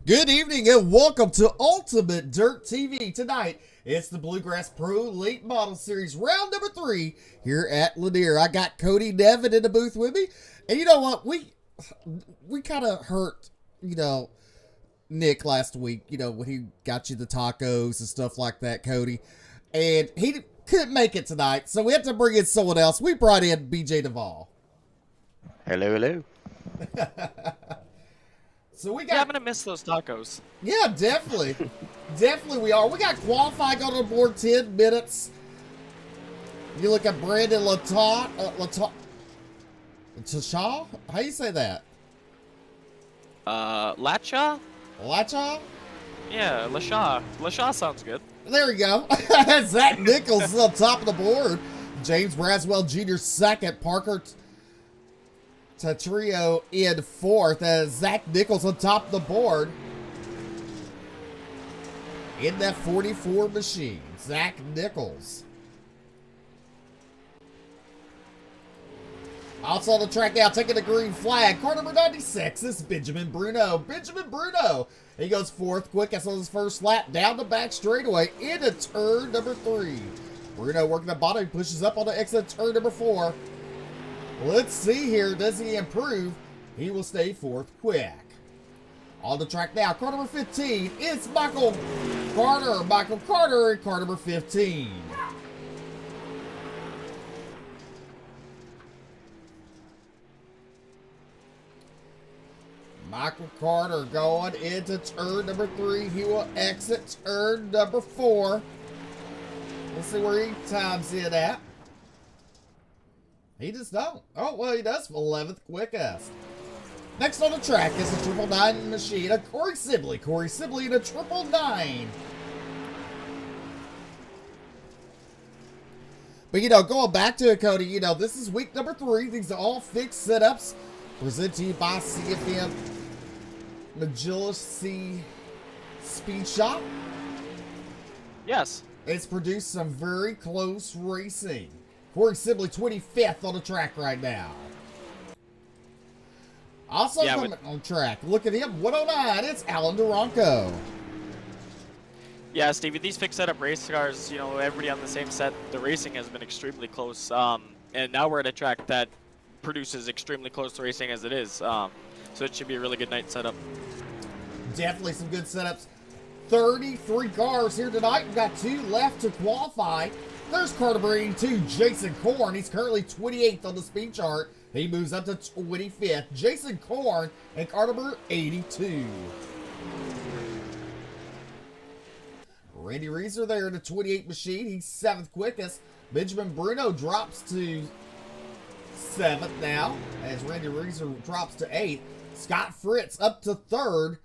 Good evening and welcome to Ultimate Dirt TV. Tonight, it's the Bluegrass Pro Late Model Series round number 3 here at Lanier. I got Cody Nevin in the booth with me. And you know what? We kind of hurt, Nick last week, when he got you the tacos and stuff like that, Cody. And he couldn't make it tonight, so we had to bring in someone else. We brought in BJ Duvall. Hello, hello. So we got. Yeah, I'm gonna miss those tacos. Yeah, definitely. Definitely we are. We got qualifying on the board 10 minutes. You look at Brandon Latasha? How you say that? Latcha? Lacha? Yeah, Lashaw. Lashaw sounds good. There we go. Zach Nichols is on top of the board. James Braswell Jr. second. Parker Tatrio in fourth as Zach Nichols on top of the board. In that 44 machine, Zach Nichols. Also on the track now, taking the green flag, car number 96 is Benjamin Bruno. Benjamin Bruno, he goes fourth, quickest on his first lap, down the back straightaway into turn number 3. Bruno working the bottom, pushes up on the exit turn number 4. Let's see here, does he improve? He will stay fourth quick. On the track now, car number 15 is Michael Carter. Michael Carter in car number 15. Michael Carter going into turn number 3. He will exit turn number 4. Let's see where he times it at. He just don't. Oh, well, he does 11th quickest. Next on the track is a 999 machine, a Corey Sibley. Corey Sibley in a 999. But, going back to it, Cody, this is week number 3. These are all fixed setups. Presented to you by CFM Magillas Speed Shop. Yes. It's produced some very close racing. Corey Sibley 25th on the track right now. Also coming on track, look at him, 109, it's Alan Duranco. Yeah, Stevie, these fixed setup race cars, everybody on the same set, the racing has been extremely close. And now we're at a track that produces extremely close racing as it is. So it should be a really good night setup. Definitely some good setups. 33 cars here tonight. We've got 2 left to qualify. There's car number 82, Jason Korn. He's currently 28th on the speed chart. He moves up to 25th. Jason Korn and car number 82. Randy Reeser there in the 28 machine. He's 7th quickest. Benjamin Bruno drops to 7th now as Randy Reeser drops to 8th. Scott Fritz up to 3rd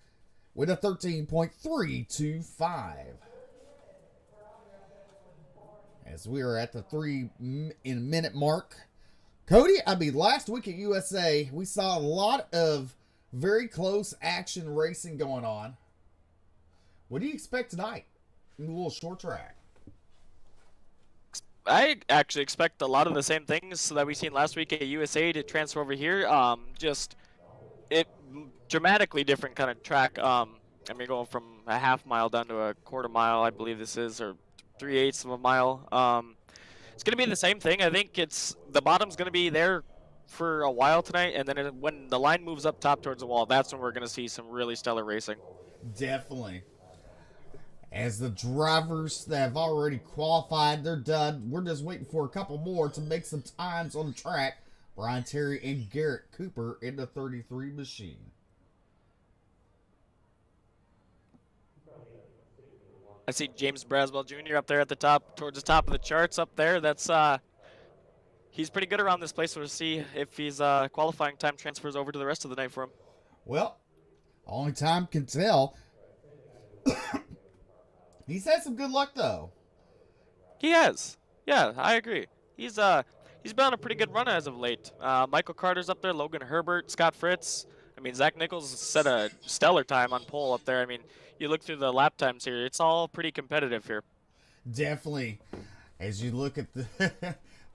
with a 13.325. As we are at the 3-minute mark. Cody, last week at USA, we saw a lot of very close action racing going on. What do you expect tonight in a little short track? I actually expect a lot of the same things that we've seen last week at USA to transfer over here. Just dramatically different kind of track. Going from a half mile down to a quarter mile, I believe this is, or 3/8 of a mile. It's going to be the same thing. I think the bottom's going to be there for a while tonight, and then when the line moves up top towards the wall, that's when we're going to see some really stellar racing. Definitely. As the drivers that have already qualified, they're done. We're just waiting for a couple more to make some times on the track. Brian Terry and Garrett Cooper in the 33 machine. I see James Braswell Jr. up there at the top, towards the top of the charts up there. That's he's pretty good around this place, so we'll see if his qualifying time transfers over to the rest of the night for him. Well, only time can tell. He's had some good luck, though. He has. Yeah, I agree. He's been on a pretty good run as of late. Michael Carter's up there, Logan Herbert, Scott Fritz. Zach Nichols set a stellar time on pole up there. You look through the lap times here, it's all pretty competitive here. Definitely. As you look at the...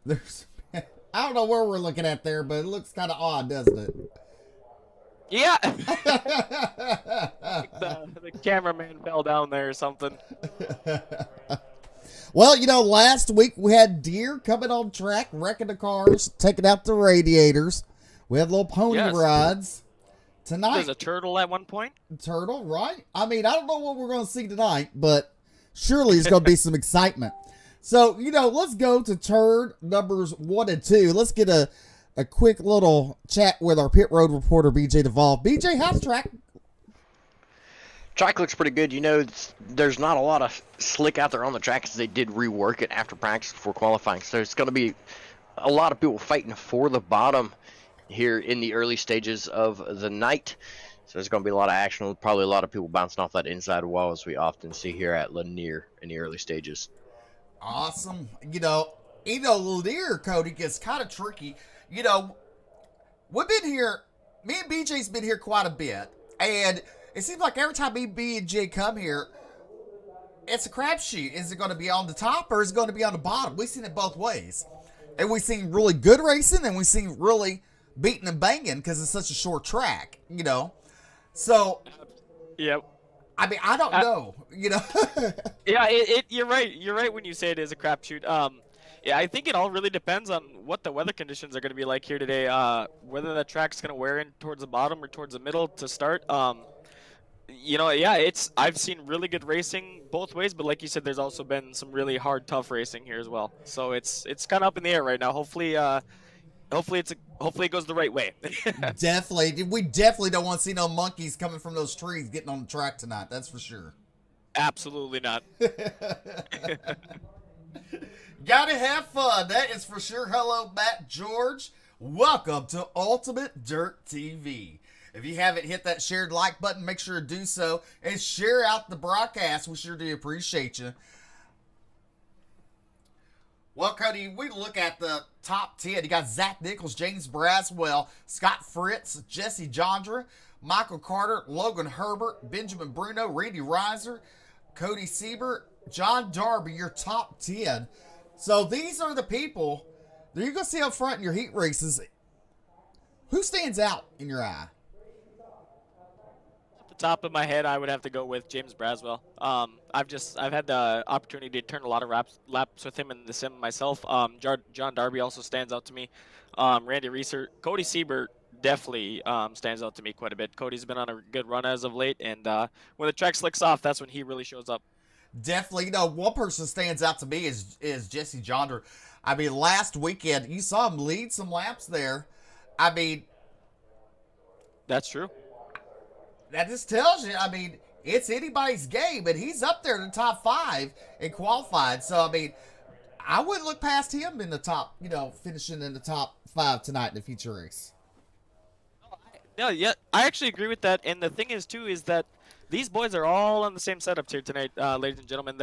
there's... I don't know where we're looking at there, but it looks kind of odd, doesn't it? Yeah. The cameraman fell down there or something. Well, last week we had deer coming on track, wrecking the cars, taking out the radiators. We had little pony rides. Tonight, there's a turtle at one point. Turtle, right? I mean, I don't know what we're going to see tonight, but surely it's going to be some excitement. So, let's go to turn numbers 1 and 2. Let's get a quick little chat with our pit road reporter, BJ Deval. BJ, how's the track? Track looks pretty good. There's not a lot of slick out there on the track because they did rework it after practice before qualifying. So it's going to be a lot of people fighting for the bottom here in the early stages of the night. So there's going to be a lot of action. Probably a lot of people bouncing off that inside wall as we often see here at Lanier in the early stages. Awesome. Lanier, Cody, gets kind of tricky. We've been here, me and BJ's been here quite a bit, and it seems like every time me, B, and J come here, it's a crapshoot. Is it going to be on the top or is it going to be on the bottom? We've seen it both ways. And we've seen really good racing and we've seen really beating and banging because it's such a short track, So, yep. I mean, I don't know, Yeah, you're right. You're right when you say it is a crapshoot. Yeah, I think it all really depends on what the weather conditions are going to be like here today. Whether the track's going to wear in towards the bottom or towards the middle to start. I've seen really good racing both ways, but like you said, there's also been some really hard, tough racing here as well. So it's kind of up in the air right now. Hopefully it goes the right way. Definitely. We definitely don't want to see no monkeys coming from those trees getting on the track tonight. That's for sure. Absolutely not. Gotta have fun. That is for sure. Hello, Matt George. Welcome to Ultimate Dirt TV. If you haven't hit that shared like button, make sure to do so and share out the broadcast. We sure do appreciate you. Well, Cody, we look at the top 10. You got Zach Nichols, James Braswell, Scott Fritz, Jesse Jondra, Michael Carter, Logan Herbert, Benjamin Bruno, Randy Reiser, Cody Siebert, John Darby, your top 10. So these are the people that you're going to see up front in your heat races. Who stands out in your eye? At the top of my head, I would have to go with James Braswell. I've had the opportunity to turn a lot of laps with him in the sim myself. John Darby also stands out to me. Randy Reiser, Cody Siebert definitely stands out to me quite a bit. Cody's been on a good run as of late, and when the track slicks off, that's when he really shows up. Definitely. One person stands out to me is Jesse Jondra. I mean, last weekend, you saw him lead some laps there. I mean, that's true. That just tells you, I mean, it's anybody's game, and he's up there in the top 5 and qualified. So, I mean, I wouldn't look past him in the top, finishing in the top 5 tonight in the feature race. Yeah, I actually agree with that. And the thing is, too, is that these boys are all on the same setups here tonight, ladies and gentlemen.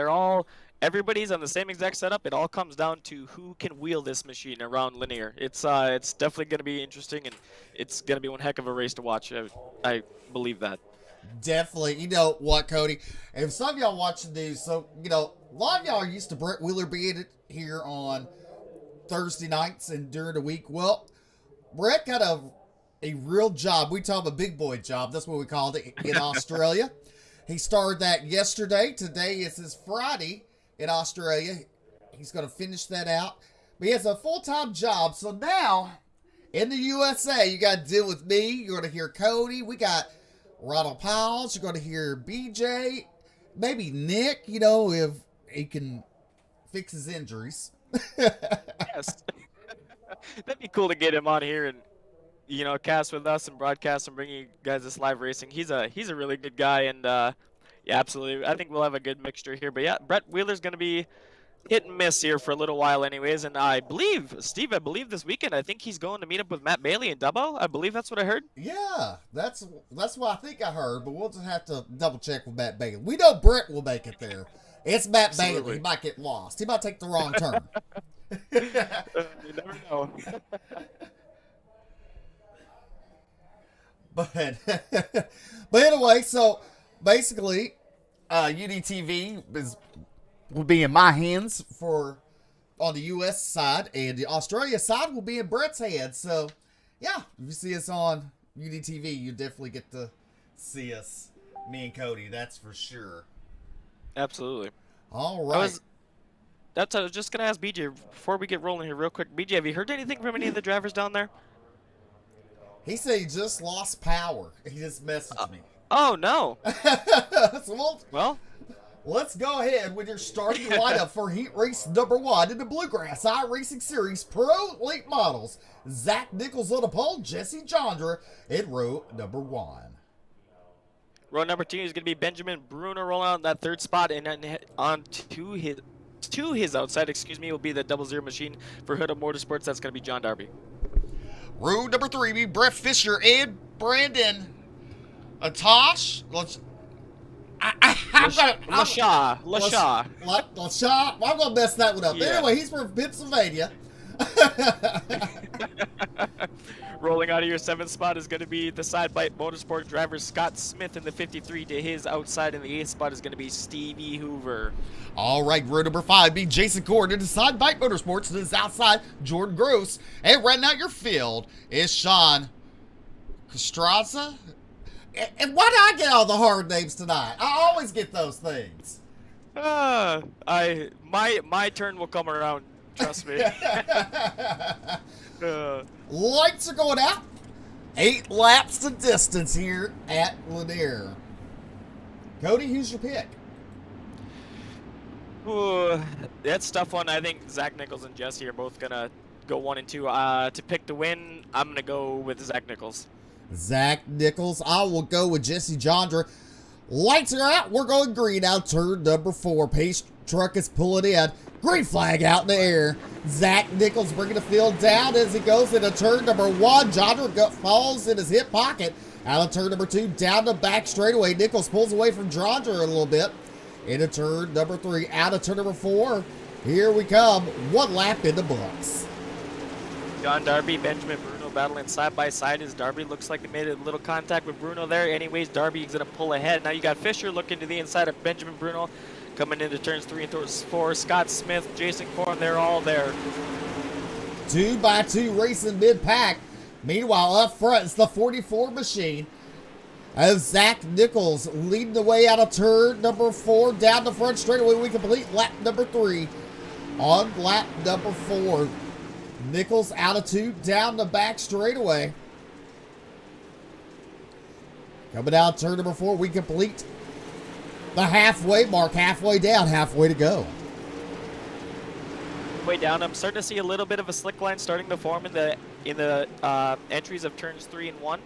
Everybody's on the same exact setup. It all comes down to who can wheel this machine around Lanier. It's definitely going to be interesting, and it's going to be one heck of a race to watch. I believe that. Definitely. You know what, Cody? If some of y'all watch the news, so, a lot of y'all are used to Brett Wheeler being here on Thursday nights and during the week. Well, Brett got a real job. We call him a big boy job. That's what we called it in Australia. He started that yesterday. Today is his Friday in Australia. He's going to finish that out. But he has a full-time job. So now, in the USA, you got to deal with me. You're going to hear Cody. We got Ronald Powell. You're going to hear BJ. Maybe Nick, if he can fix his injuries. Yes. That'd be cool to get him on here and cast with us and broadcast and bring you guys this live racing. He's a really good guy, and yeah, absolutely. I think we'll have a good mixture here. But yeah, Brett Wheeler's going to be hit and miss here for a little while anyways. And I believe, Steve, this weekend, I think he's going to meet up with Matt Bailey in Dubbo. I believe that's what I heard. Yeah, that's what I think I heard, but we'll just have to double check with Matt Bailey. We know Brett will make it there. It's Matt Bailey. He might get lost. He might take the wrong turn. You never know. But anyway, so basically, UDTV will be in my hands on the U.S. side, and the Australia side will be in Brett's hands. So, yeah, if you see us on UDTV, you definitely get to see us, me and Cody. That's for sure. Absolutely. All right. I was just gonna ask BJ before we get rolling here, real quick. BJ, have you heard anything from any of the drivers down there? He said he just lost power. He just messaged me. Oh no. So Well, let's go ahead with your starting lineup for heat race number 1 in the Bluegrass Iracing Series Pro Late Models. Zach Nichols on the pole, Jesse Jondra in row number 1. row number 2 is going to be Benjamin Bruno rolling out in that third spot, and then on to his outside, will be the 00 machine for Hood of Motorsports. That's going to be John Darby. Row number 3 be Brett Fisher and Brandon Tosh. LaShaw. I'm going to mess that one up. Yeah. Anyway, he's from Pennsylvania. Rolling out of your 7th spot is going to be the Side Bite Motorsport driver Scott Smith in the 53 to his outside, and the 8th spot is going to be Stevie Hoover. All right, row number 5 be Jason Cord to Side Bite Motorsports to his outside, Jordan Gross. And right now your field is Sean Castraza. And why do I get all the hard names tonight? I always get those things. My turn will come around. Trust me. Lights are going out. 8 laps to distance here at Lanier. Cody, who's your pick? Ooh, that's a tough one. I think Zach Nichols and Jesse are both going to go 1 and 2. To pick the win, I'm going to go with Zach Nichols. Zach Nichols. I will go with Jesse Jondra. Lights are out. We're going green out. Turn number 4. Pace truck is pulling in. Green flag out in the air. Zach Nichols bringing the field down as he goes into turn number 1. Jondra falls in his hip pocket. Out of turn number 2, down the back straightaway. Nichols pulls away from Jondra a little bit. Into turn number 3, out of turn number 4. Here we come. 1 lap in the books. John Darby, Benjamin Bruno battling side by side as Darby looks like he made a little contact with Bruno there. Anyways, Darby's going to pull ahead. Now you got Fisher looking to the inside of Benjamin Bruno. Coming into turns 3 and 4, Scott Smith, Jason Korn, they're all there. 2x2 racing mid-pack. Meanwhile, up front, it's the 44 machine. As Zach Nichols leading the way out of turn number 4, down the front straightaway, we complete lap number 3. On lap number 4, Nichols out of 2, down the back straightaway. Coming down turn number 4, we complete the halfway mark, halfway down, halfway to go. Way down, I'm starting to see a little bit of a slick line starting to form in the entries of turns 3 and 1.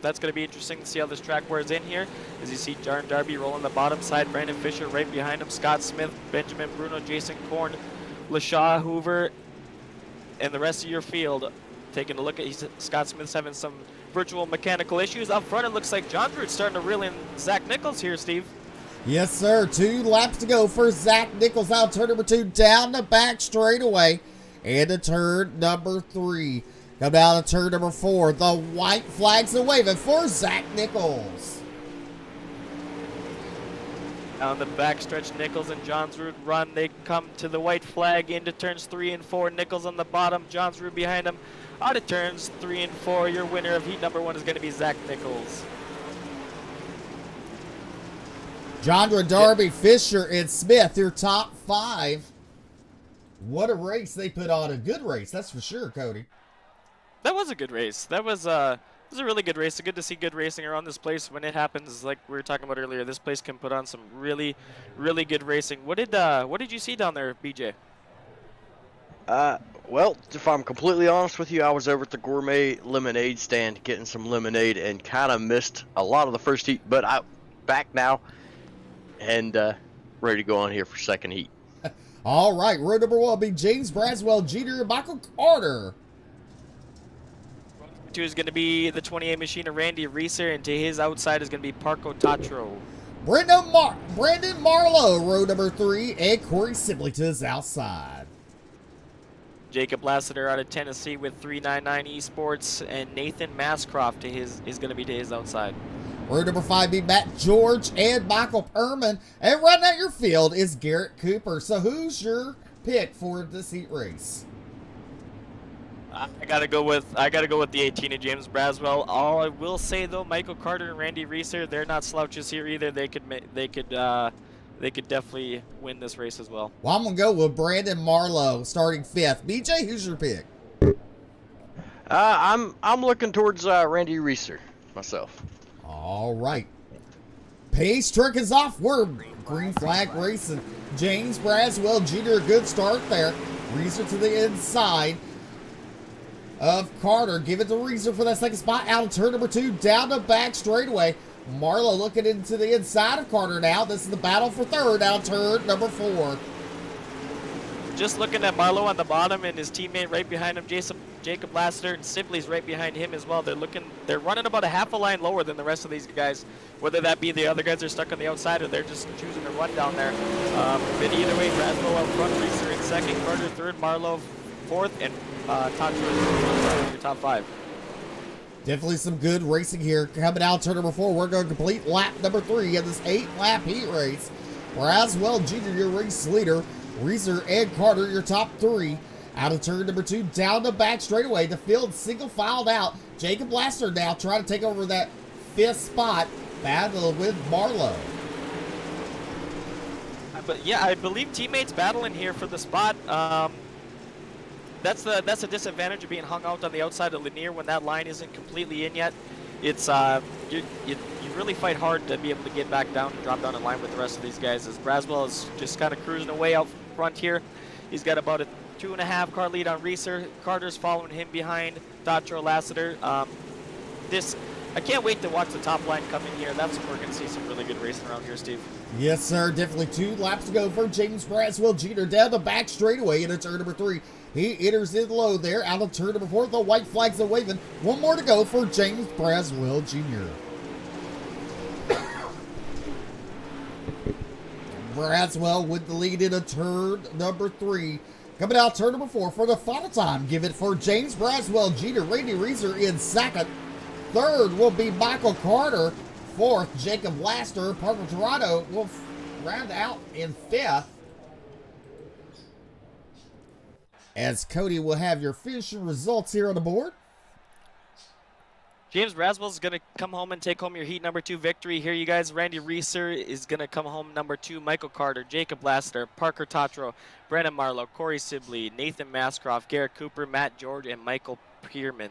That's going to be interesting to see how this track wears in here. As you see John Darby rolling the bottom side, Brandon Fisher right behind him, Scott Smith, Benjamin Bruno, Jason Korn, LaShaw Hoover, and the rest of your field. Taking a look at Scott Smith's having some virtual mechanical issues. Up front, it looks like John Drew's starting to reel in Zach Nichols here, Steve. Yes, sir. 2 laps to go for Zach Nichols out turn number 2, down the back straightaway. And to turn number 3. Come down to turn number 4. The white flags are waving for Zach Nichols. Down the backstretch, Nichols and Johnsrud run. They come to the white flag into turns 3 and 4. Nichols on the bottom, Johnsrud behind him. Out of turns 3 and 4, your winner of heat number 1 is going to be Zach Nichols. Jondra, Darby, Fisher, and Smith, your top 5. What a race they put on. A good race, that's for sure, Cody. That was a good race. That was a really good race. It's good to see good racing around this place. When it happens, like we were talking about earlier, this place can put on some really, really good racing. What did you see down there, BJ? Well, if I'm completely honest with you, I was over at the gourmet lemonade stand getting some lemonade and kind of missed a lot of the first heat, but I'm back now and ready to go on here for second heat. All right, row number 1 will be James Braswell Jr. and Michael Carter. 2 is going to be the 28 machine of Randy Reeser, and to his outside is going to be Parco Tatro. Brandon Marlowe, row number 3, and Corey Sibley to his outside. Jacob Lassiter out of Tennessee with 399 Esports, and Nathan Mascroft is going to be to his outside. Row number 5 be Matt George and Michael Perman. And right now your field is Garrett Cooper. So who's your pick for this heat race? I gotta go with the 18 of James Braswell. All I will say though, Michael Carter and Randy Reeser, they're not slouches here either. They could definitely win this race as well. Well, I'm going to go with Brandon Marlowe starting 5th. BJ, who's your pick? I'm looking towards Randy Reeser myself. All right. Pace truck is off. We're green flag racing. James Braswell Jr., a good start there. Reeser to the inside of Carter. Give it to Reeser for that second spot. Out of turn number 2, down the back straightaway. Marlowe looking into the inside of Carter now. This is the battle for 3rd out of turn number 4. Just looking at Marlowe on the bottom and his teammate right behind him, Jacob Lassiter, and Sibley's right behind him as well. They're running about a half a line lower than the rest of these guys. Whether that be the other guys are stuck on the outside or they're just choosing to run down there. But either way, Braswell out front, Reeser in 2nd, Carter 3rd, Marlowe 4th, and Todd in your top 5. Definitely some good racing here. Coming out turn number 4, we're going to complete lap number 3 in this 8-lap heat race. Braswell Jr., your race leader. Reeser and Carter, your top 3. Out of turn number 2, down the back straightaway. The field single filed out. Jacob Lassiter now trying to take over that 5th spot. Battle with Marlowe. But yeah, I believe teammates battling here for the spot. That's the disadvantage of being hung out on the outside of Lanier when that line isn't completely in yet. It's you really fight hard to be able to get back down and drop down in line with the rest of these guys. As Braswell is just kind of cruising away out front here. He's got about a 2.5 car lead on Reeser. Carter's following him behind Dacho Lassiter. I can't wait to watch the top line come in here. That's when we're going to see some really good racing around here, Steve. Yes, sir. Definitely 2 laps to go for James Braswell Jr. down the back straightaway into turn number 3. He enters in low there. Out of turn number 4, the white flags are waving. 1 more to go for James Braswell Jr. Braswell with the lead into turn number 3. Coming out turn number 4 for the final time. Give it for James Braswell Jr. Randy Reeser in 2nd. 3rd will be Michael Carter. 4th, Jacob Lassiter. Parker Toronto will round out in 5th. As Cody will have your finishing results here on the board. James Braswell is going to come home and take home your heat number 2 victory here, you guys. Randy Reeser is going to come home number 2. Michael Carter, Jacob Lassiter, Parker Tatro, Brandon Marlowe, Corey Sibley, Nathan Mascroft, Garrett Cooper, Matt George, and Michael Pierman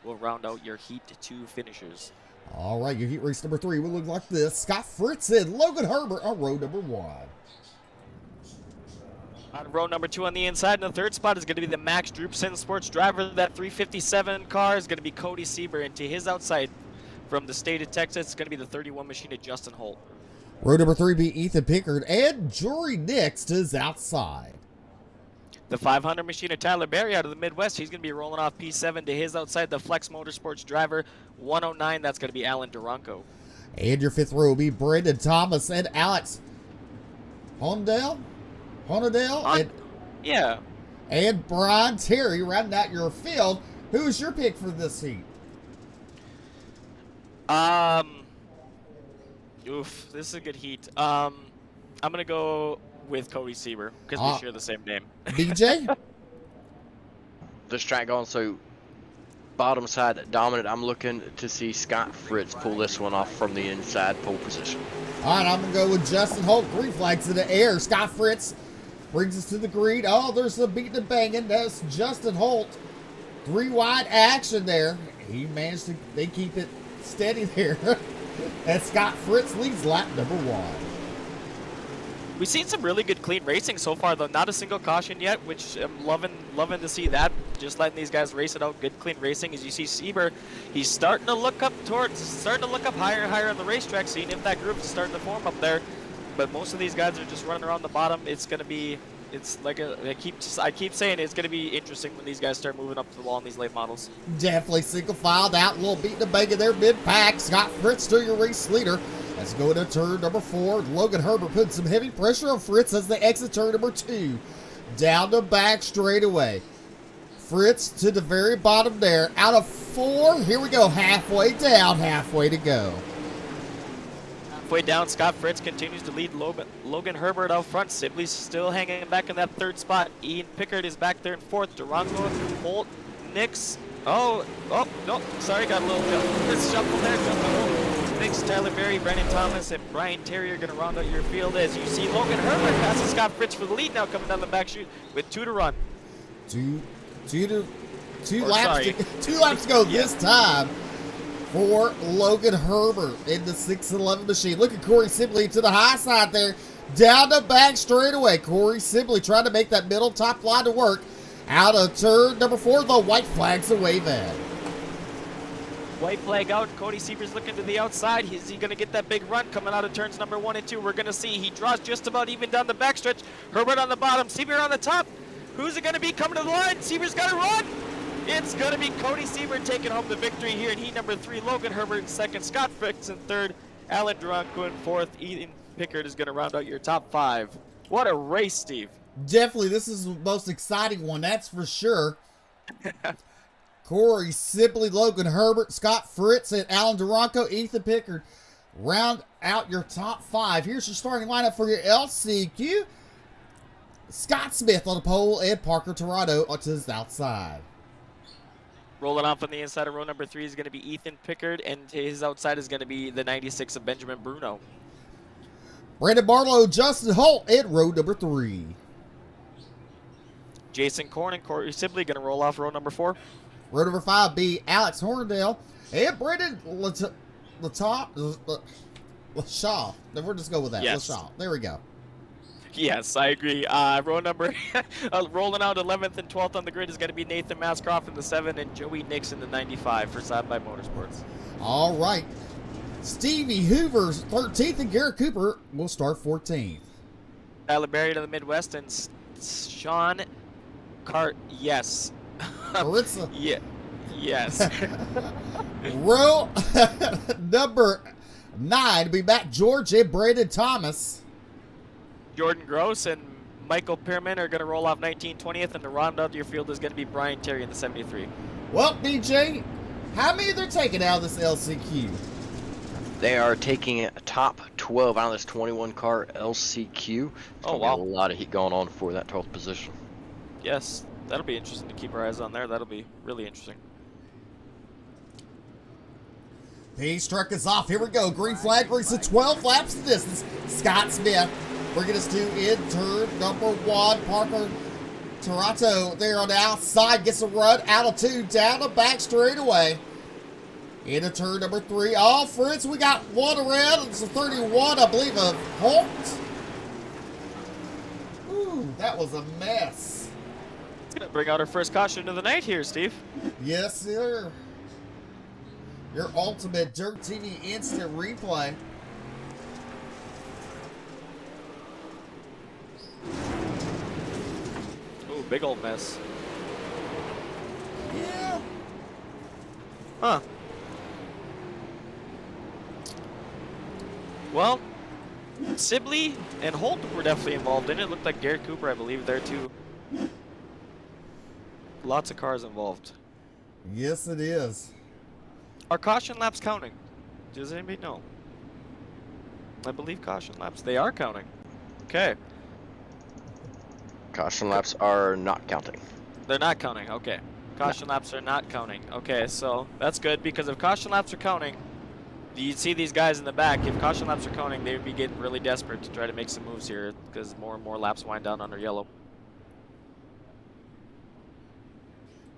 will round out your heat 2 finishers. All right, your heat race number 3 will look like this. Scott Fritz and Logan Herbert on row number 1. On row number 2 on the inside, and the 3rd spot is going to be the Max Droopson Sports driver. That 357 car is going to be Cody Sieber, and to his outside from the state of Texas, it's going to be the 31 machine of Justin Holt. Row number 3 be Ethan Pickard, and Jory Nix to his outside. The 500 machine of Tyler Berry out of the Midwest, he's going to be rolling off P7 to his outside. The Flex Motorsports driver, 109, that's going to be Alan Duranco. And your 5th row will be Brendan Thomas and Alex Honadell, and Brian Terry rounding out your field. Who's your pick for this heat? This is a good heat. I'm gonna go with Cody Sieber because we share the same name. BJ? This track going so bottom side dominant. I'm looking to see Scott Fritz pull this one off from the inside pole position. All right, I'm gonna go with Justin Holt. Green flags in the air. Scott Fritz brings us to the green. Oh, there's the beating and banging. That's Justin Holt. 3 wide action there. He managed to, they keep it steady there. And Scott Fritz leads lap number 1. We've seen some really good clean racing so far, though. Not a single caution yet, which I'm loving to see that. Just letting these guys race it out. Good clean racing. As you see Sieber, he's starting to look up higher and higher on the racetrack, seeing if that group is starting to form up there. But most of these guys are just running around the bottom. It's like I keep saying it's going to be interesting when these guys start moving up to the wall in these late models. Definitely single filed out. A little beating and banging there mid-pack. Scott Fritz still your race leader. Let's go to turn number 4. Logan Herbert putting some heavy pressure on Fritz as they exit turn number 2. Down the back straightaway. Fritz to the very bottom there. Out of 4. Here we go. Halfway down. Halfway to go. Halfway down, Scott Fritz continues to lead Logan Herbert out front. Sibley's still hanging back in that 3rd spot. Ian Pickard is back there in 4th. Durango, Holt, Nix. Oh, no, sorry, got a little shuffle there. Nix, Tyler Berry, Brandon Thomas, and Brian Terry are going to round out your field as you see Logan Herbert passes Scott Fritz for the lead now coming down the back chute with 2 to run. Two laps to go this time for Logan Herbert in the 6-11 machine. Look at Corey Sibley to the high side there. Down the back straightaway. Corey Sibley trying to make that middle top line to work. Out of turn number 4, the white flag's away then. White flag out. Cody Seaver's looking to the outside. Is he going to get that big run coming out of turns number 1 and 2? We're going to see. He draws just about even down the backstretch. Herbert on the bottom. Seaver on the top. Who's it going to be coming to the line? Seaver's got to run. It's going to be Cody Seaver taking home the victory here in heat number 3. Logan Herbert in second. Scott Fritz in third. Alan Duranko in fourth. Ethan Pickard is going to round out your top 5. What a race, Steve. Definitely, this is the most exciting one, that's for sure. Corey Sibley, Logan Herbert, Scott Fritz, and Alan Duranko, Ethan Pickard round out your top 5. Here's your starting lineup for your LCQ. Scott Smith on the pole and Parker Toronto to his outside. Rolling off on the inside of row number 3 is going to be Ethan Pickard, and to his outside is going to be the 96 of Benjamin Bruno. Brandon Barlow, Justin Holt in row number 3. Jason Korn and Corey Sibley going to roll off row number 4. Row number 5 be Alex Horndale and Brendan LaShaw. We'll just go with that. Yes. LaShaw. There we go. Yes, I agree. Row number rolling out 11th and 12th on the grid is going to be Nathan Mascroft in the 7 and Joey Nix in the 95 for Side by Motorsports. All right. Stevie Hoover's 13th and Garrett Cooper will start 14th. Tyler Berry to the Midwest and Sean Cart. Yes. Maritza. Yeah. Yes. Row number 9 to be Matt George and Brandon Thomas. Jordan Gross and Michael Pearman are going to roll off 19th, 20th, and the round out your field is going to be Brian Terry in the 73. Well, DJ, how many they're taking out of this LCQ? They are taking a top 12 out of this 21 car LCQ. Oh, wow. A lot of heat going on for that 12th position. Yes, that'll be interesting to keep our eyes on there. That'll be really interesting. Pace truck is off. Here we go. Green flag brings it 12 laps to distance. Scott Smith bringing us to in turn number 1. Parker Toronto there on the outside gets a run out of 2 down the back straightaway. Into turn number 3. Oh, Fritz, we got one around. It's a 31, I believe, of Holt. Ooh, that was a mess. It's going to bring out our first caution of the night here, Steve. Yes, sir. Your Ultimate Dirt TV instant replay. Ooh, big old mess. Yeah. Huh. Well, Sibley and Holt were definitely involved in it. It looked like Garrett Cooper, I believe, there too. Lots of cars involved. Yes, it is. Are caution laps counting? Does anybody know? I believe caution laps. They are counting. Okay. Caution laps are not counting. They're not counting. Okay. Caution laps are not counting. Okay, so that's good because if caution laps are counting, you'd see these guys in the back. If caution laps are counting, they would be getting really desperate to try to make some moves here because more and more laps wind down under yellow.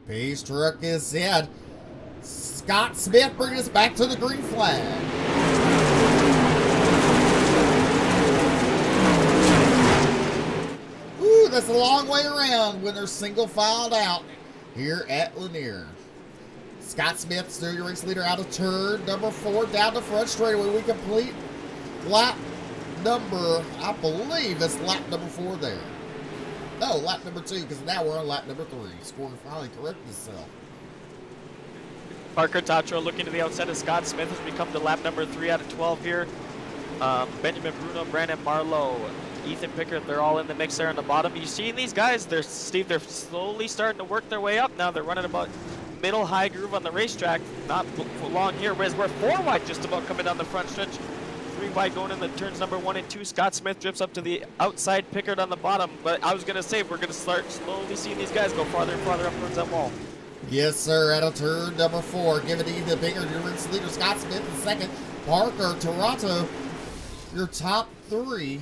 Pace truck is set. Scott Smith bringing us back to the green flag. Ooh, that's a long way around when they're single filed out here at Lanier. Scott Smith, still your race leader out of turn number 4 down the front straightaway. We complete lap number, I believe it's lap number 4 there. No, lap number 2, because now we're on lap number 3. Score finally corrected itself. Parker Tatro looking to the outside of Scott Smith has become to lap number 3 out of 12 here. Benjamin Bruno, Brandon Marlowe, Ethan Pickard, they're all in the mix there on the bottom. You see these guys, they're slowly starting to work their way up now. They're running about middle high groove on the racetrack. Not long here, whereas we're 4 wide just about coming down the front stretch. 3 wide going in the turns number 1 and 2. Scott Smith drifts up to the outside, Pickard on the bottom. But I was going to say, we're going to start slowly seeing these guys go farther and farther up towards that wall. Yes, sir, out of turn number 4. Give it to Ethan Picker, your race leader, Scott Smith in second. Parker, Toronto, your top 3.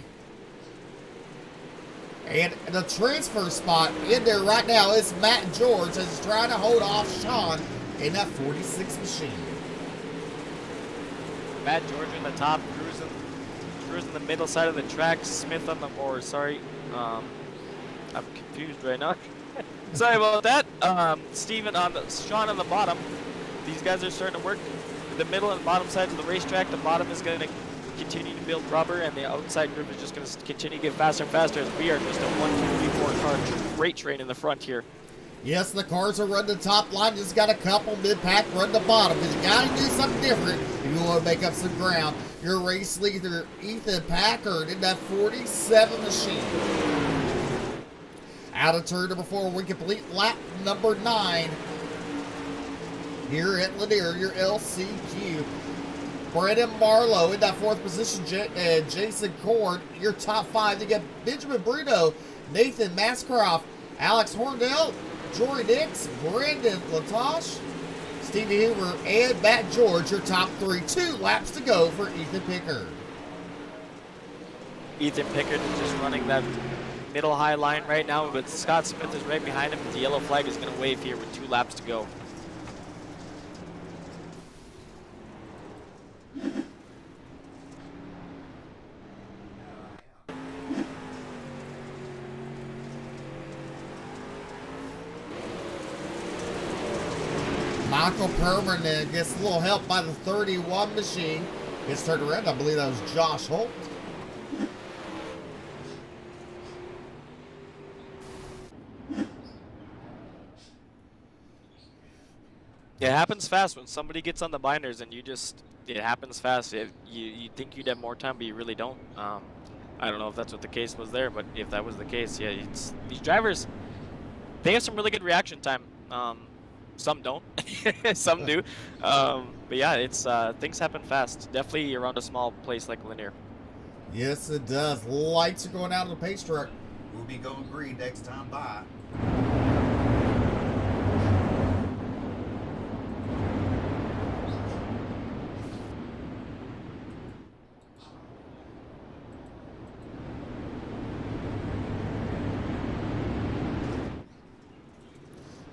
And the transfer spot in there right now is Matt George as he's trying to hold off Sean in that 46 machine. Matt George in the top, Drew's in the middle side of the track, Smith on the, or sorry, I'm confused right now. Sorry about that. Steven on the, Sean on the bottom. These guys are starting to work the middle and bottom sides of the racetrack. The bottom is going to continue to build rubber, and the outside group is just going to continue to get faster and faster as we are just a 1, 2, 3, 4 car freight train in the front here. Yes, the cars are running the top line. Just got a couple mid-pack run the bottom because you got to do something different if you want to make up some ground. Your race leader, Ethan Packard, in that 47 machine. Out of turn number 4, we complete lap number 9 here at Lanier, your LCQ. Brandon Marlowe in that 4th position, Jason Cord, your top 5. You get Benjamin Bruno, Nathan Mascroft, Alex Hornell, Jory Nix, Brandon Latosh, Stevie Hoover, and Matt George, your top 3. 2 laps to go for Ethan Pickard. Ethan Pickard is just running that middle high line right now, but Scott Smith is right behind him. The yellow flag is going to wave here with 2 laps to go. Michael Perman gets a little help by the 31 machine. Gets turned around. I believe that was Josh Holt. It happens fast when somebody gets on the binders, and it happens fast. You think you'd have more time, but you really don't. I don't know if that's what the case was there, but if that was the case, yeah, these drivers, they have some really good reaction time. Some don't, some do. But yeah, it's things happen fast. Definitely around a small place like Lanier. Yes, it does. Lights are going out of the pace truck. We'll be going green next time by.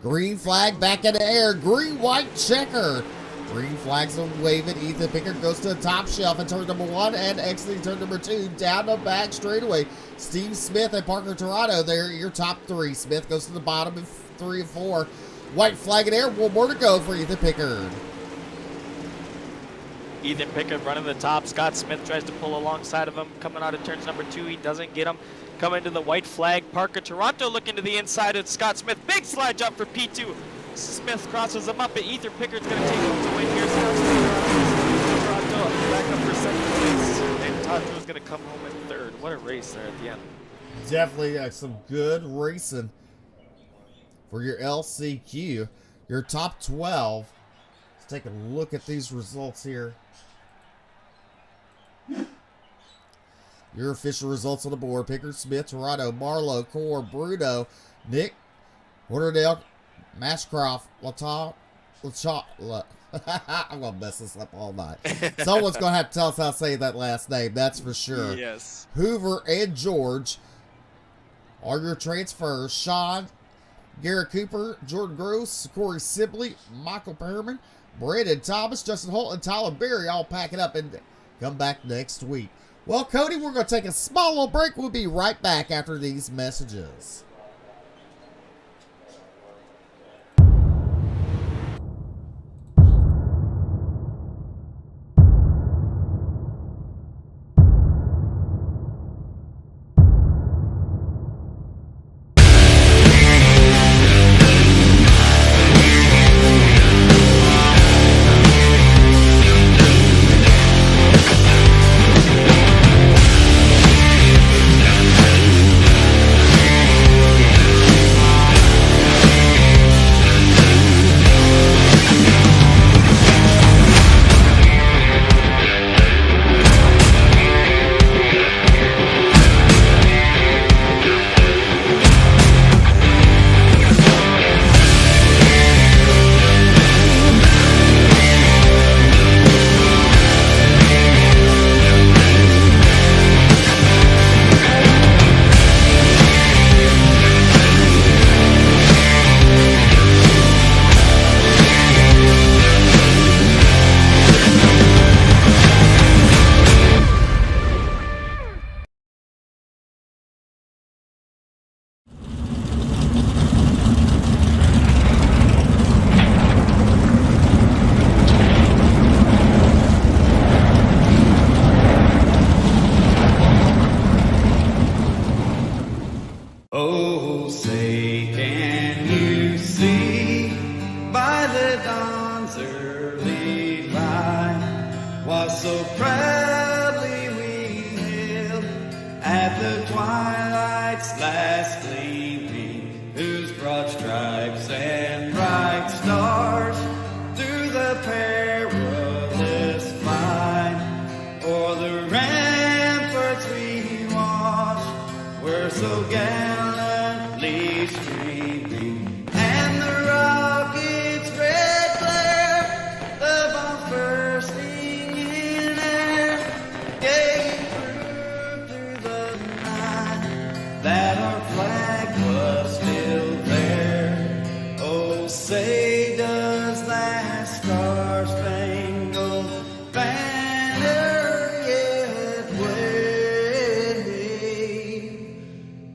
Green flag back in the air. Green, white, checker. Green flags are waving. Ethan Pickard goes to the top shelf in turn number 1 and exiting turn number 2 down the back straightaway. Steve Smith and Parker Toronto there, your top 3. Smith goes to the bottom in 3 and 4. White flag in air. 1 more to go for Ethan Pickard. Ethan Pickard running the top. Scott Smith tries to pull alongside of him. Coming out of turns number 2, he doesn't get him. Coming to the white flag, Parker Toronto looking to the inside of Scott Smith. Big slide jump for P2. Smith crosses him up, but Ethan Pickard's going to take him to win here. Toronto back up for second place. And Toronto's going to come home in 3rd. What a race there at the end. Definitely some good racing for your LCQ. Your top 12. Let's take a look at these results here. Your official results on the board. Pickard, Smith, Toronto, Marlowe, Core, Bruno, Nick, Waterdale, Mashcroft, I'm going to mess this up all night. Someone's going to have to tell us how to say that last name, that's for sure. Yes. Hoover and George are your transfers. Sean, Garrett Cooper, Jordan Gross, Corey Sibley, Michael Perman, Brandon Thomas, Justin Holt, and Tyler Berry all packing up and come back next week. Well, Cody, we're going to take a small little break. We'll be right back after these messages. Oh, say can you see by the dawn's early light what so proudly we hailed at the twilight's last gleaming, whose broad stripes and bright stars through the perilous fight o'er the ramparts we watched were so gallantly streaming, and the rocket's red glare, the bombs bursting in air, gave proof through the night that our flag was still there. Oh, say does that star-spangled banner yet wave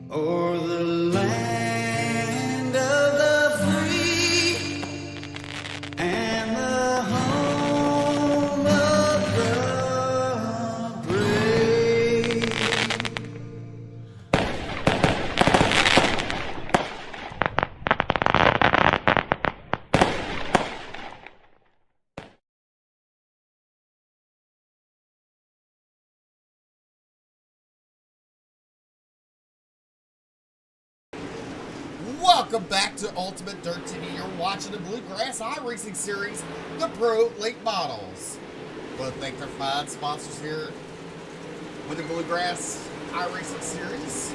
o'er the land of the free and the home of the brave? Welcome back to Ultimate Dirt TV. You're watching the Bluegrass Iracing series, the Pro Late Models. I want to thank their fine sponsors here with the Bluegrass Iracing series.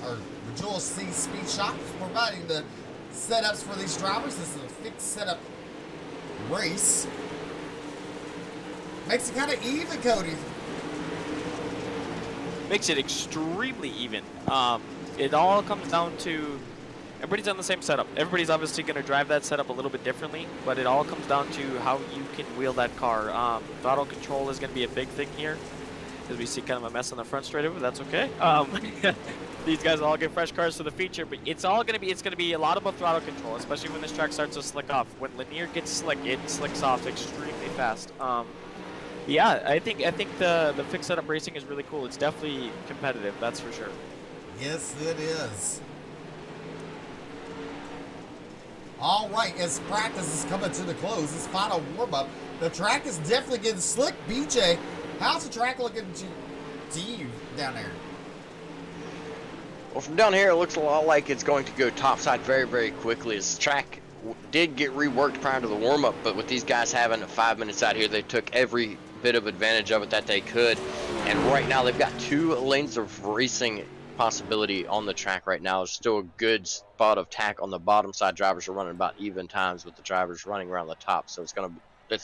The Joel C Speed Shop is providing the setups for these drivers. This is a fixed setup race. Makes it kind of even, Cody. Makes it extremely even. It all comes down to everybody's on the same setup. Everybody's obviously going to drive that setup a little bit differently, but it all comes down to how you can wheel that car. Throttle control is going to be a big thing here, as we see kind of a mess on the front straight over. That's okay. These guys all get fresh cars for the feature, but it's going to be a lot about throttle control, especially when this track starts to slick off. When Lanier gets slick, it slicks off extremely fast. Yeah, I think the fixed setup racing is really cool. It's definitely competitive, that's for sure. Yes, it is. All right, as practice is coming to the close, this final warm-up, the track is definitely getting slick. BJ, how's the track looking to you down there? Well, from down here, it looks a lot like it's going to go topside very, very quickly. This track did get reworked prior to the warm-up, but with these guys having 5 minutes out here, they took every bit of advantage of it that they could. And right now, they've got 2 lanes of racing possibility on the track right now. There's still a good spot of tack on the bottom side. Drivers are running about even times with the drivers running around the top, so it's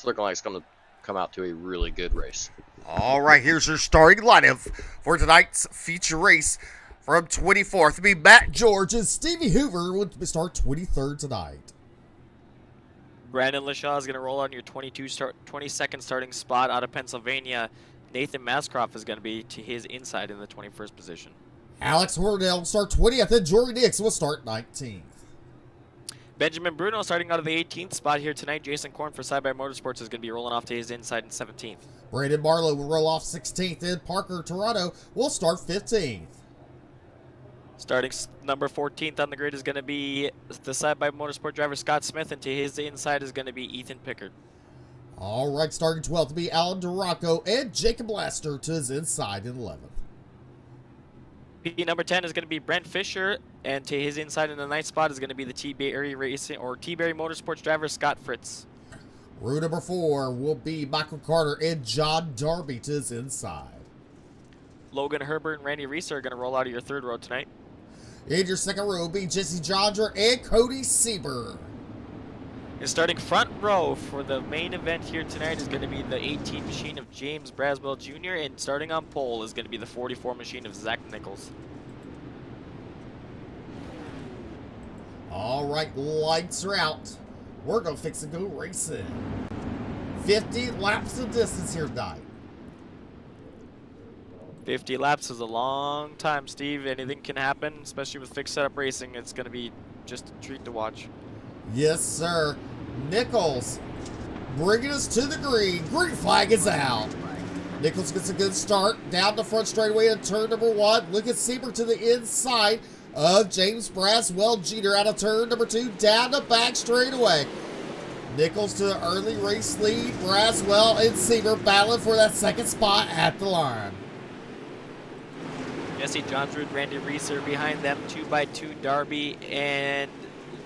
looking like it's going to come out to a really good race. All right, here's your starting lineup for tonight's feature race. From 24th to be Matt George, and Stevie Hoover will start 23rd tonight. Brandon Lashaw is going to roll on your 22nd starting spot out of Pennsylvania. Nathan Mascroft is going to be to his inside in the 21st position. Alex Hornell will start 20th, and Jory Nix will start 19th. Benjamin Bruno starting out of the 18th spot here tonight. Jason Korn for Side by Motorsports is going to be rolling off to his inside in 17th. Brandon Marlowe will roll off 16th, and Parker Toronto will start 15th. Starting number 14th on the grid is going to be the Side by Motorsport driver Scott Smith, and to his inside is going to be Ethan Pickard. All right, starting 12th to be Alan Duraco, and Jacob Laster to his inside in 11th. P number 10 is going to be Brent Fisher, and to his inside in the 9th spot is going to be the T-Berry Racing or T-Berry Motorsports driver Scott Fritz. Row number 4 will be Michael Carter and John Darby to his inside. Logan Herbert and Randy Reese are going to roll out of your 3rd row tonight. In your 2nd row will be Jesse Jondra and Cody Sieber. And starting front row for the main event here tonight is going to be the 18 machine of James Braswell Jr. And starting on pole is going to be the 44 machine of Zach Nichols. All right, lights are out. We're going to fix and go racing. 50 laps of distance here tonight. 50 laps is a long time, Steve. Anything can happen, especially with fixed setup racing. It's going to be just a treat to watch. Yes, sir. Nichols bringing us to the green. Green flag is out. Nichols gets a good start down the front straightaway in turn number 1. Look at Sieber to the inside of James Braswell Jr. out of turn number 2 down the back straightaway. Nichols to the early race lead. Braswell and Sieber battling for that second spot at the line. Jesse Johnsrud, Randy Reeser behind them, 2x2. Darby and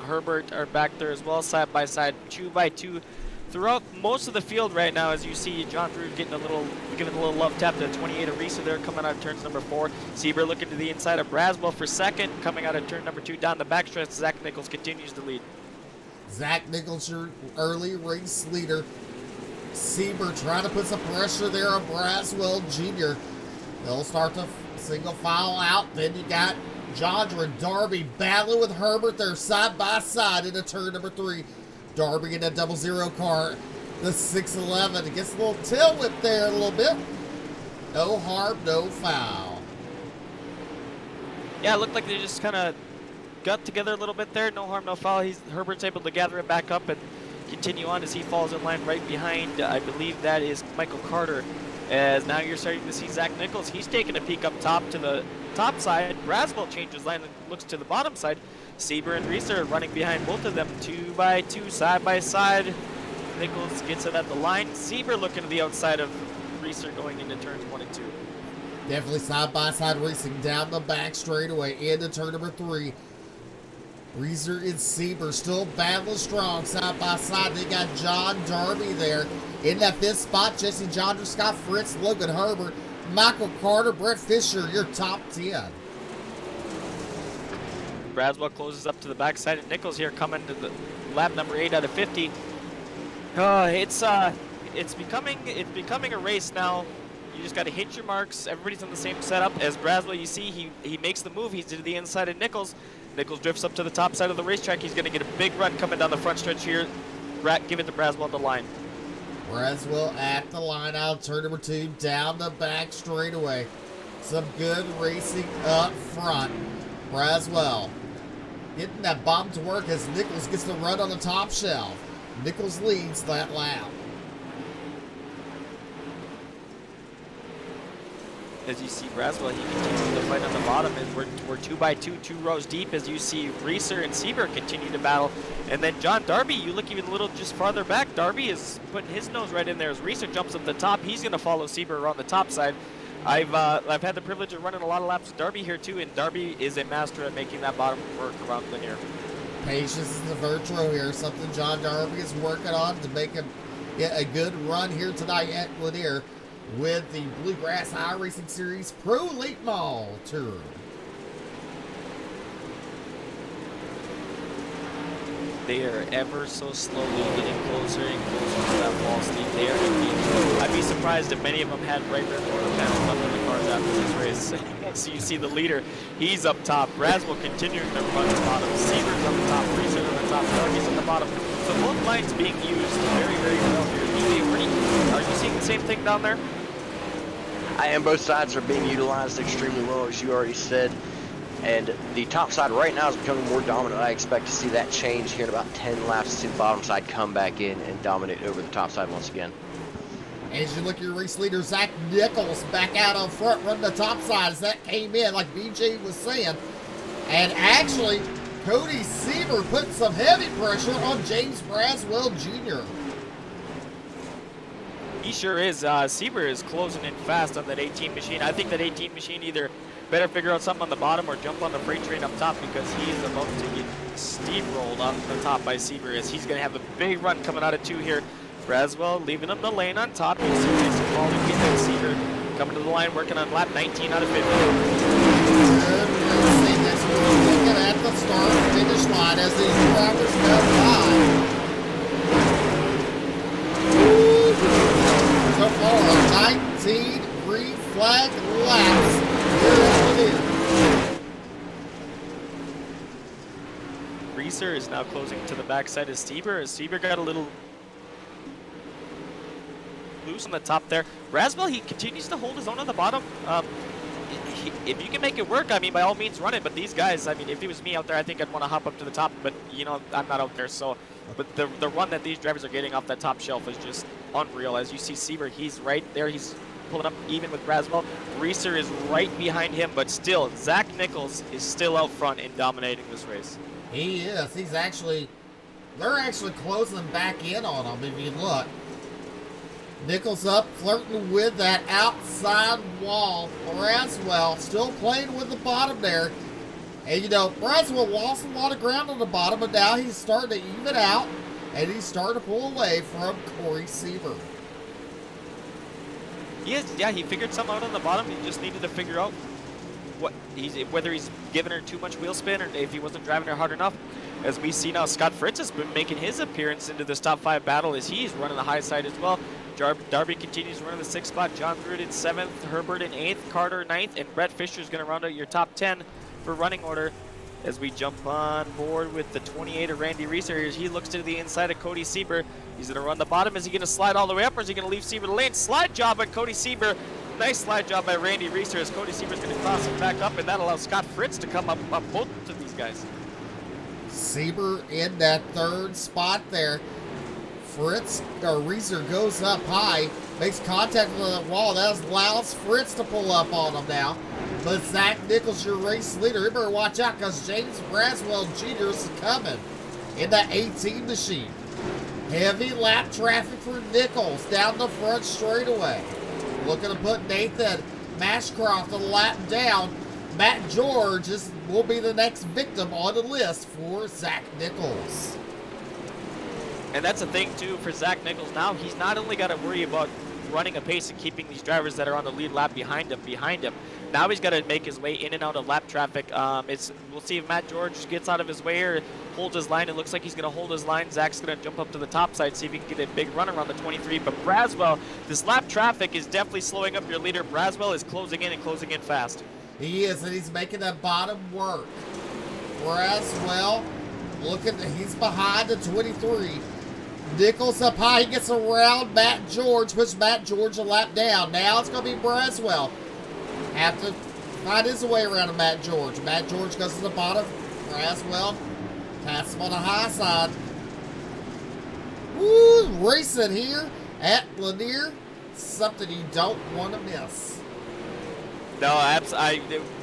Herbert are back there as well, side by side, 2x2. Throughout most of the field right now, as you see, Johnsrud giving a little love tap to 28 of Reeser there, coming out of turns number 4. Sieber looking to the inside of Braswell for second, coming out of turn number 2 down the backstretch. Zach Nichols continues to lead. Zach Nichols, your early race leader. Sieber trying to put some pressure there on Braswell Jr. They'll start to single file out. Then you got Jandra and Darby battling with Herbert. They're side by side into turn number 3. Darby in a 00 car. The 611. It gets a little tail whip there a little bit. No harm, no foul. Yeah, it looked like they just kind of got together a little bit there. No harm, no foul. Herbert's able to gather it back up and continue on as he falls in line right behind, I believe that is Michael Carter. As now you're starting to see Zach Nichols. He's taking a peek up top to the top side. Braswell changes line and looks to the bottom side. Sieber and Reeser running behind both of them, 2x2, side by side. Nichols gets it at the line. Sieber looking to the outside of Reeser going into turns 1 and 2. Definitely side by side racing down the back straightaway into turn number 3. Reeser and Sieber still battling strong side by side. They got John Darby there. In that 5th spot, Jesse Jondra, Scott Fritz, Logan Herbert, Michael Carter, Brett Fisher, your top 10. Braswell closes up to the backside, and Nichols here coming to the lap number 8 out of 50. It's becoming a race now. You just got to hit your marks. Everybody's on the same setup. As Braswell, you see, he makes the move. He's to the inside of Nichols. Nichols drifts up to the top side of the racetrack. He's going to get a big run coming down the front stretch here. Give it to Braswell at the line. Braswell at the line out, turn number 2, down the back straightaway. Some good racing up front. Braswell getting that bomb to work as Nichols gets the run on the top shelf. Nichols leads that lap. As you see Braswell, he continues to fight on the bottom, and we're 2x2, 2 rows deep. As you see Reeser and Sieber continue to battle, and then John Darby, you look even a little just farther back. Darby is putting his nose right in there as Reeser jumps up the top. He's going to follow Sieber around the top side. I've had the privilege of running a lot of laps with Darby here too, and Darby is a master at making that bottom work around Lanier. Patience is the virtue here, something John Darby is working on to make him get a good run here tonight at Lanier with the Bluegrass Iracing Series Pro Late Model Tour. They are ever so slowly getting closer and closer to that wall, Steve. They are indeed. I'd be surprised if many of them had right rear quarter panels up in the cars after this race. So you see the leader, he's up top. Braswell continuing to run the bottom. Sieber's on the top. Reeser on the top. Darby's on the bottom. So both lines being used very, very well here. Are you seeing the same thing down there? I am. Both sides are being utilized extremely well, as you already said. And the top side right now is becoming more dominant. I expect to see that change here in about 10 laps to see the bottom side come back in and dominate over the top side once again. As you look at your race leader, Zach Nichols back out on front, running the top side as that came in, like BJ was saying. And actually, Cody Sieber put some heavy pressure on James Braswell Jr. He sure is. Sieber is closing in fast on that 18 machine. I think that 18 machine either better figure out something on the bottom or jump on the freight train up top, because he is about to get steamrolled off the top by Sieber, as he's going to have a big run coming out of 2 here. Braswell leaving him the lane on top. You see Jason falling in. Sieber coming to the line, working on lap 19 out of 50. Good racing. That's what we're looking at the start finish line as these drivers go by. So far, 19 green flag laps. Reeser is now closing to the backside of Sieber, as Sieber got a little loose on the top there. Braswell, he continues to hold his own on the bottom. If you can make it work, I mean, by all means run it, but these guys, I mean, if it was me out there, I think I'd want to hop up to the top, but, you know, I'm not out there, so. But the run that these drivers are getting off that top shelf is just unreal. As you see Sieber, he's right there. He's pulling up even with Braswell. Reeser is right behind him, but still, Zach Nichols is still out front and dominating this race. He is. They're actually closing back in on him if you look. Nichols up, flirting with that outside wall. Braswell still playing with the bottom there. And you know, Braswell lost a lot of ground on the bottom, but now he's starting to even out. And he's starting to pull away from Corey Seaver. He figured something out on the bottom. He just needed to figure out whether he's giving her too much wheel spin or if he wasn't driving her hard enough. As we see now, Scott Fritz has been making his appearance into this top 5 battle as he's running the high side as well. Darby continues running the 6th spot. John Druid in 7th, Herbert in 8th, Carter 9th, and Brett Fisher is going to round out your top 10 for running order. As we jump on board with the 28 of Randy Reeser, he looks to the inside of Cody Sieber. He's going to run the bottom. Is he going to slide all the way up, or is he going to leave Sieber the lane? Slide job on Cody Sieber. Nice slide job by Randy Reeser as Cody Sieber's going to cross him back up, and that allows Scott Fritz to come up both of these guys. Sieber in that 3rd spot there. Reeser goes up high, makes contact with the wall. That allows Fritz to pull up on him now. But Zach Nichols, your race leader, you better watch out because James Braswell Jr. is coming in that 18 machine. Heavy lap traffic for Nichols down the front straightaway. Looking to put Nathan Mashcroft a lap down. Matt George will be the next victim on the list for Zach Nichols. And that's the thing, too, for Zach Nichols now. He's not only got to worry about running a pace and keeping these drivers that are on the lead lap behind him. Now he's got to make his way in and out of lap traffic. We'll see if Matt George gets out of his way or holds his line. It looks like he's going to hold his line. Zach's going to jump up to the top side, see if he can get a big run around the 23. But Braswell, this lap traffic is definitely slowing up your leader. Braswell is closing in fast. He is, and he's making that bottom work. Braswell, he's behind the 23. Nichols up high, he gets around Matt George, puts Matt George a lap down. Now it's going to be Braswell. Have to find his way around to Matt George. Matt George goes to the bottom. Braswell passes him on the high side. Woo! Racing here at Lanier. Something you don't want to miss. No,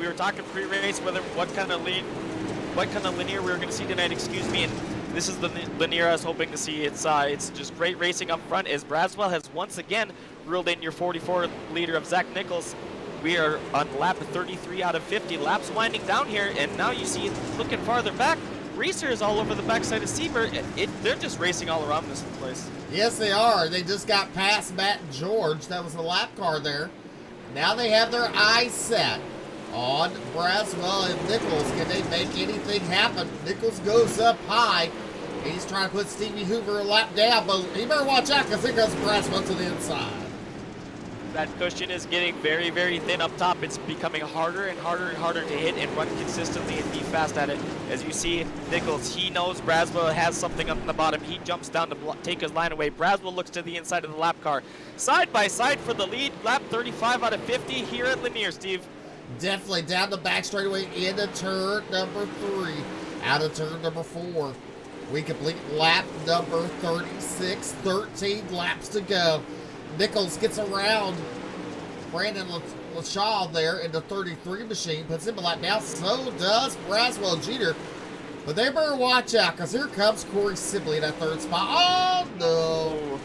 we were talking pre-race what kind of Lanier we were going to see tonight. Excuse me. And this is the Lanier I was hoping to see. It's just great racing up front as Braswell has once again ruled in your 44 leader of Zach Nichols. We are on lap 33 out of 50. Laps winding down here, and now you see looking farther back. Reeser is all over the backside of Sieber. They're just racing all around this place. Yes, they are. They just got past Matt George. That was a lap car there. Now they have their eyes set on Braswell and Nichols. Can they make anything happen? Nichols goes up high. He's trying to put Stevie Hoover a lap down, but he better watch out because here goes Braswell to the inside. That cushion is getting very, very thin up top. It's becoming harder and harder and harder to hit and run consistently and be fast at it. As you see, Nichols, he knows Braswell has something up in the bottom. He jumps down to take his line away. Braswell looks to the inside of the lap car. Side by side for the lead. Lap 35 out of 50 here at Lanier, Steve. Definitely down the back straightaway into turn number 3. Out of turn number 4. We complete lap number 36. 13 laps to go. Nichols gets around Brandon LaShaw there in the 33 machine, puts him a lap down. So does Braswell Jr. But they better watch out because here comes Corey Sibley in that 3rd spot. Oh no!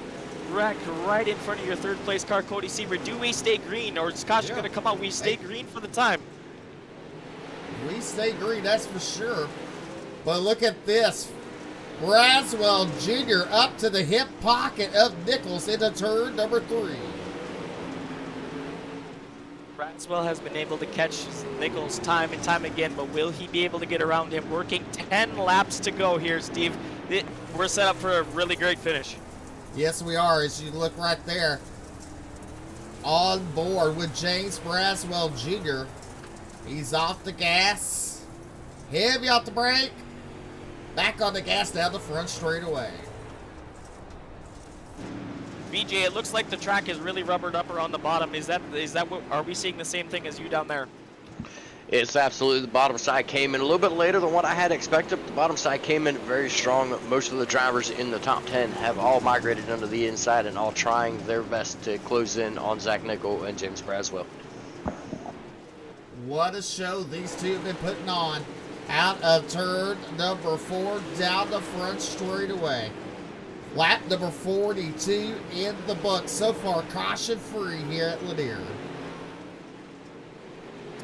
Wrecked right in front of your 3rd place car, Cody Sieber. Do we stay green or is Scott's going to come out? We stay green for the time. We stay green, that's for sure. But look at this. Braswell Jr. up to the hip pocket of Nichols into turn number 3. Braswell has been able to catch Nichols time and time again, but will he be able to get around him? Working 10 laps to go here, Steve. We're set up for a really great finish. Yes, we are. As you look right there, on board with James Braswell Jr. He's off the gas, heavy off the brake. Back on the gas down the front straightaway. BJ, it looks like the track is really rubbered up around the bottom. Is that what? Are we seeing the same thing as you down there? It's absolutely, the bottom side came in a little bit later than what I had expected. The bottom side came in very strong. Most of the drivers in the top 10 have all migrated under the inside and all trying their best to close in on Zach Nickel and James Braswell. What a show these two have been putting on. Out of turn number 4, down the front straightaway. Lap number 42 in the book. So far, caution free here at Lanier.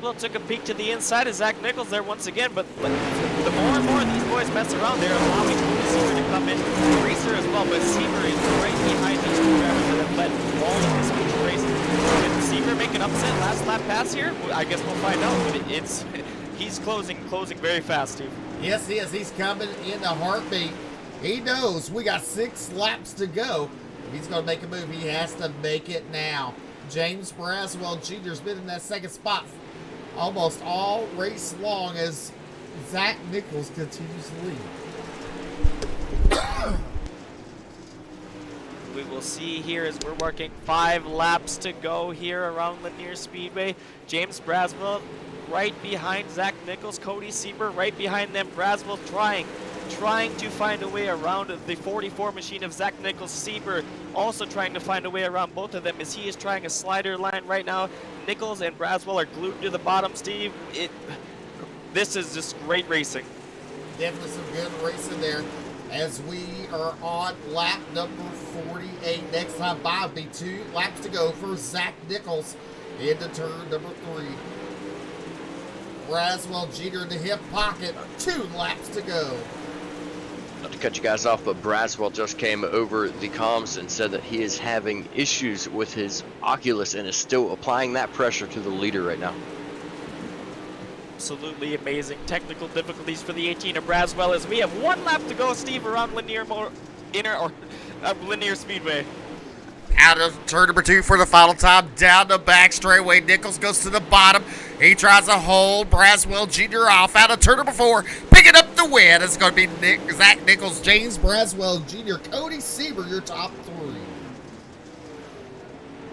Well, took a peek to the inside of Zach Nichols there once again, but the more and more these boys mess around, they're allowing Seaver to come in. Racer as well, but Seaver is right behind these two drivers that have led all of this future race. Can Seaver make an upset last lap pass here? I guess we'll find out, but he's closing very fast, Steve. Yes, he is. He's coming in a heartbeat. He knows we got 6 laps to go. If he's going to make a move, he has to make it now. James Braswell Jr. has been in that second spot almost all race long as Zach Nichols continues to lead. We will see here as we're working 5 laps to go here around Lanier Speedway. James Braswell right behind Zach Nichols, Cody Sieber right behind them. Braswell trying to find a way around the 44 machine of Zach Nichols. Sieber also trying to find a way around both of them as he is trying a slider line right now. Nichols and Braswell are glued to the bottom, Steve. This is just great racing. Definitely some good racing there as we are on lap number 48. Next time by will be 2 laps to go for Zach Nichols into turn number 3. Braswell Jr. in the hip pocket. 2 laps to go. Not to cut you guys off, but Braswell just came over the comms and said that he is having issues with his Oculus and is still applying that pressure to the leader right now. Absolutely amazing technical difficulties for the 18 of Braswell as we have 1 lap to go, Steve, around Lanier Lanier Speedway. Out of turn number 2 for the final time, down the back straightaway. Nichols goes to the bottom. He tries to hold Braswell Jr. off. Out of turn number 4, picking up the win. It's going to be Zach Nichols, James Braswell Jr., Cody Sieber, your top 3.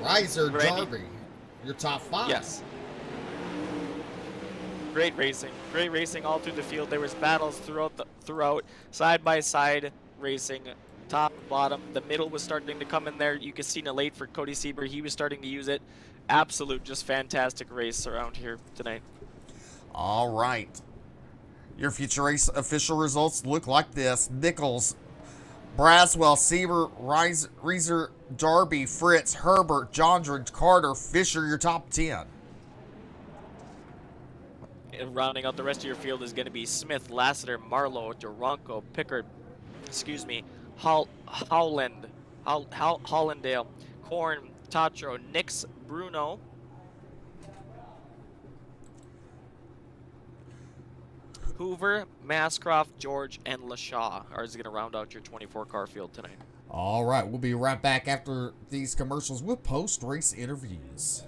Riser Darby, your top 5. Yes. Great racing all through the field. There was battles throughout, side by side racing. Top, bottom, the middle was starting to come in there. You can see late for Cody Sieber. He was starting to use it. Absolute, just fantastic race around here tonight. All right. Your future race official results look like this. Nichols, Braswell, Sieber, Reiser, Darby, Fritz, Herbert, Jondren, Carter, Fisher, your top 10. And rounding out the rest of your field is going to be Smith, Lassiter, Marlowe, Duranko, Pickard, Hollandale, Korn, Tatro, Nix, Bruno, Hoover, Mascroft, George, and LaShaw are going to round out your 24-car field tonight. All right, we'll be right back after these commercials with post-race interviews.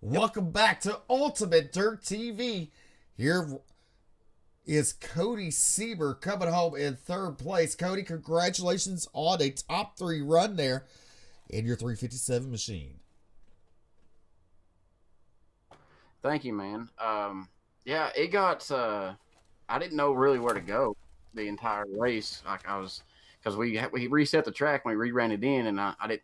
Welcome back to UltimateDirtTV. Here is Cody Sieber coming home in 3rd place. Cody, congratulations on a top 3 run there in your 357 machine. Thank you, man. Yeah, it got. I didn't know really where to go the entire race. Like I was, because we reset the track when we reran it in, and I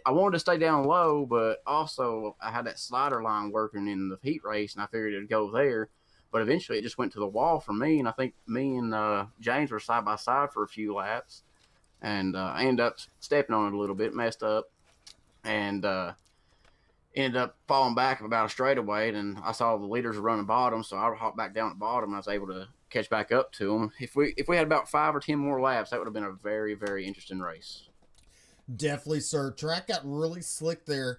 wanted to stay down low, but also I had that slider line working in the heat race, and I figured it'd go there. But eventually, it just went to the wall for me, and I think me and James were side by side for a few laps, and I ended up stepping on it a little bit, messed up, and ended up falling back about a straightaway. And I saw the leaders were running bottom, so I hopped back down at bottom, and I was able to catch back up to them. If we had about 5 or 10 more laps, that would have been a very, very interesting race. Definitely, sir. Track got really slick there.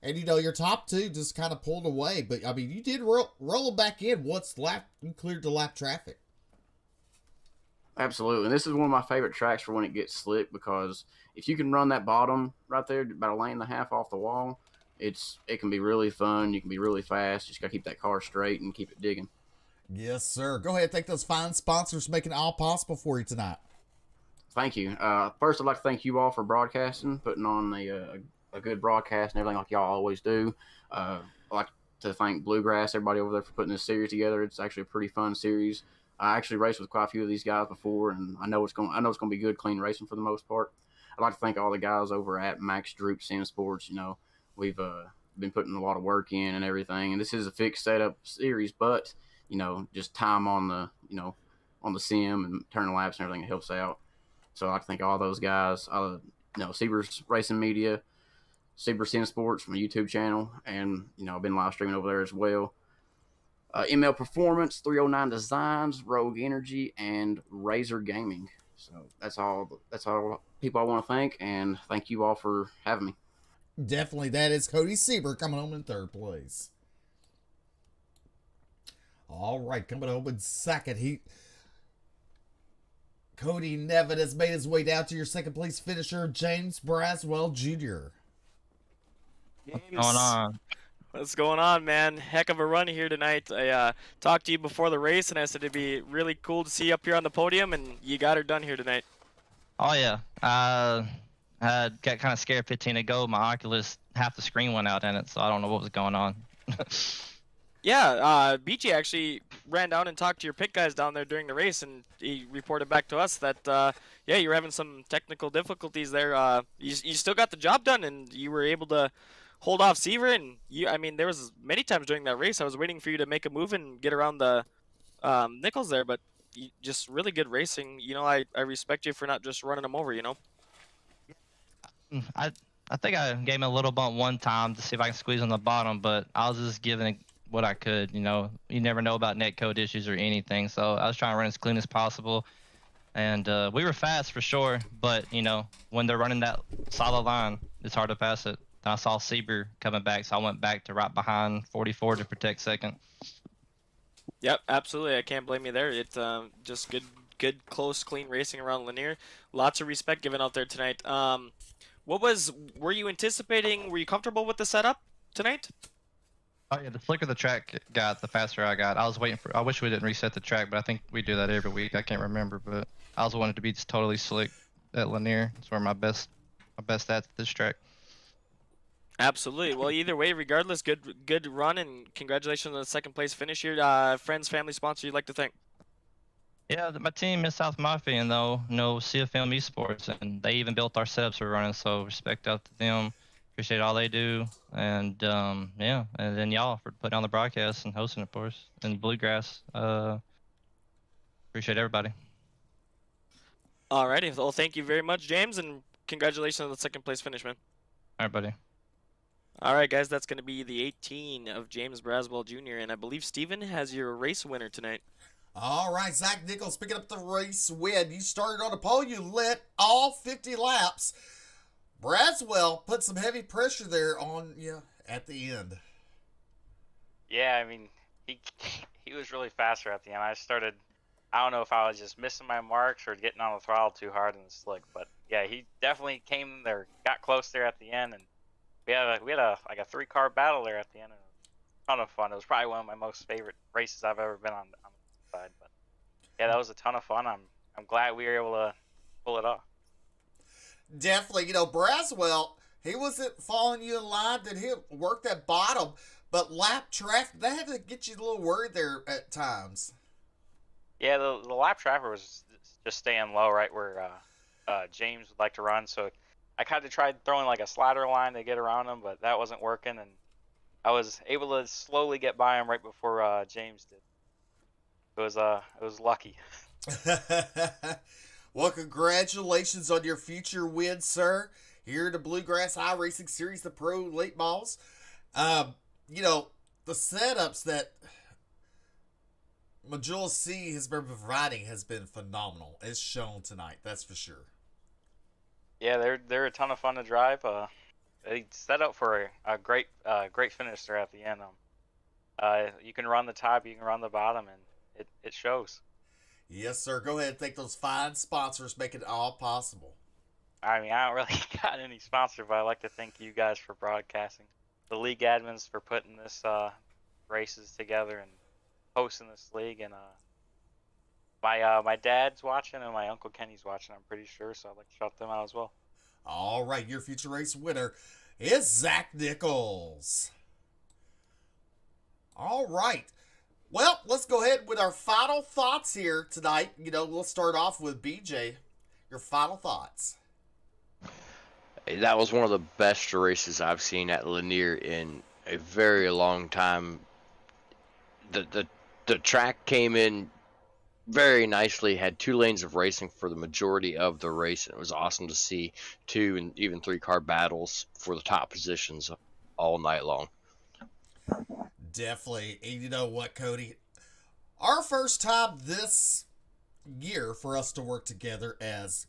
And, your top two just kind of pulled away. But, I mean, you did roll back in once you cleared the lap traffic. Absolutely. And this is one of my favorite tracks for when it gets slick, because if you can run that bottom right there about a lane and a half off the wall, it can be really fun. You can be really fast. You just got to keep that car straight and keep it digging. Yes, sir. Go ahead and thank those fine sponsors making it all possible for you tonight. Thank you. First, I'd like to thank you all for broadcasting, putting on a good broadcast and everything like y'all always do. I'd like to thank Bluegrass, everybody over there, for putting this series together. It's actually a pretty fun series. I actually raced with quite a few of these guys before, and I know it's going to be good, clean racing for the most part. I'd like to thank all the guys over at Max Droop Sim Sports. We've been putting a lot of work in and everything, and this is a fixed setup series, but just time on the on the sim and turning laps and everything, it helps out. So I'd like to thank all those guys. Seaver's Racing Media, Seaver Sim Sports from a YouTube channel, and I've been live streaming over there as well. ML Performance, 309 Designs, Rogue Energy, and Razor Gaming. So that's all people I want to thank, and thank you all for having me. Definitely, that is Cody Seaver coming home in third place. All right, coming home in second. Cody Nevin has made his way down to your second place finisher, James Braswell Jr. James, What's going on? what's going on, man? Heck of a run here tonight. I talked to you before the race, and I said it'd be really cool to see you up here on the podium, and you got her done here tonight. Oh yeah. I got kind of scared 15 to go. My Oculus, half the screen went out in it, so I don't know what was going on. Yeah, BG actually ran down and talked to your pit guys down there during the race, and he reported back to us that, yeah, you were having some technical difficulties there. You still got the job done, and you were able to hold off Seaver, and there was many times during that race I was waiting for you to make a move and get around the Nichols there, but just really good racing. I respect you for not just running them over, I think I gave him a little bump one time to see if I can squeeze on the bottom, but I was just giving it what I could. You never know about netcode issues or anything, so I was trying to run as clean as possible. And we were fast for sure, but when they're running that solid line, it's hard to pass it. Then I saw Seaver coming back, so I went back to right behind 44 to protect second. Yep, absolutely. I can't blame you there. It's just good, close, clean racing around Lanier. Lots of respect given out there tonight. Were you anticipating? Were you comfortable with the setup tonight? Oh yeah, the slicker the track got, the faster I got. I wish we didn't reset the track, but I think we do that every week. I can't remember, but I also wanted to be just totally slick at Lanier. It's where my best stats at this track. Absolutely. Well, either way, regardless, good run, and congratulations on the second place finish here. Friends, family, sponsor you'd like to thank? Yeah, my team is South Mafia, and though CFM Esports, and they even built our setups we're running. So respect out to them. Appreciate all they do, and yeah, and then y'all for putting on the broadcast and hosting it for us, and Bluegrass. Appreciate everybody. Alrighty. Well, thank you very much, James, and congratulations on the second place finish, man. All right, buddy. All right, guys, that's going to be the 18 of James Braswell Jr., and I believe Steven has your race winner tonight. All right, Zach Nichols picking up the race win. You started on the pole. You lit all 50 laps. Braswell put some heavy pressure there on you at the end. Yeah, he was really faster at the end. I don't know if I was just missing my marks or getting on the throttle too hard in the slick, but yeah, he definitely came there, got close there at the end, and we had a 3-car battle there at the end. And a ton of fun. It was probably one of my most favorite races I've ever been on the side. But yeah, that was a ton of fun. I'm glad we were able to pull it off. Definitely. Braswell, he wasn't following you in line. Did he work that bottom? But lap traffic, that had to get you a little worried there at times. Yeah, the lap traffic was just staying low right where James would like to run. So I kind of tried throwing like a slider line to get around him, but that wasn't working. And I was able to slowly get by him right before James did. It was lucky. Well, congratulations on your future win, sir. Here at the Bluegrass Iracing Series, the Pro Late Models. You know, the setups that Majula C has been providing has been phenomenal. It's shown tonight, that's for sure. Yeah, they're a ton of fun to drive. They set up for a great finish there at the end. You can run the top, you can run the bottom, and it shows. Yes, sir. Go ahead and thank those fine sponsors making it all possible. I mean, I don't really got any sponsor, but I'd like to thank you guys for broadcasting, the league admins for putting this races together and hosting this league, and my dad's watching and my Uncle Kenny's watching, I'm pretty sure, so I'd like to shout them out as well. All right, your future race winner is Zach Nichols. All right. Well, let's go ahead with our final thoughts here tonight. You know, we'll start off with BJ. Your final thoughts. That was one of the best races I've seen at Lanier in a very long time. The track came in very nicely, had 2 lanes of racing for the majority of the race, and it was awesome to see 2 and even 3 car battles for the top positions all night long. Definitely. And you know what, Cody? Our first time this year for us to work together as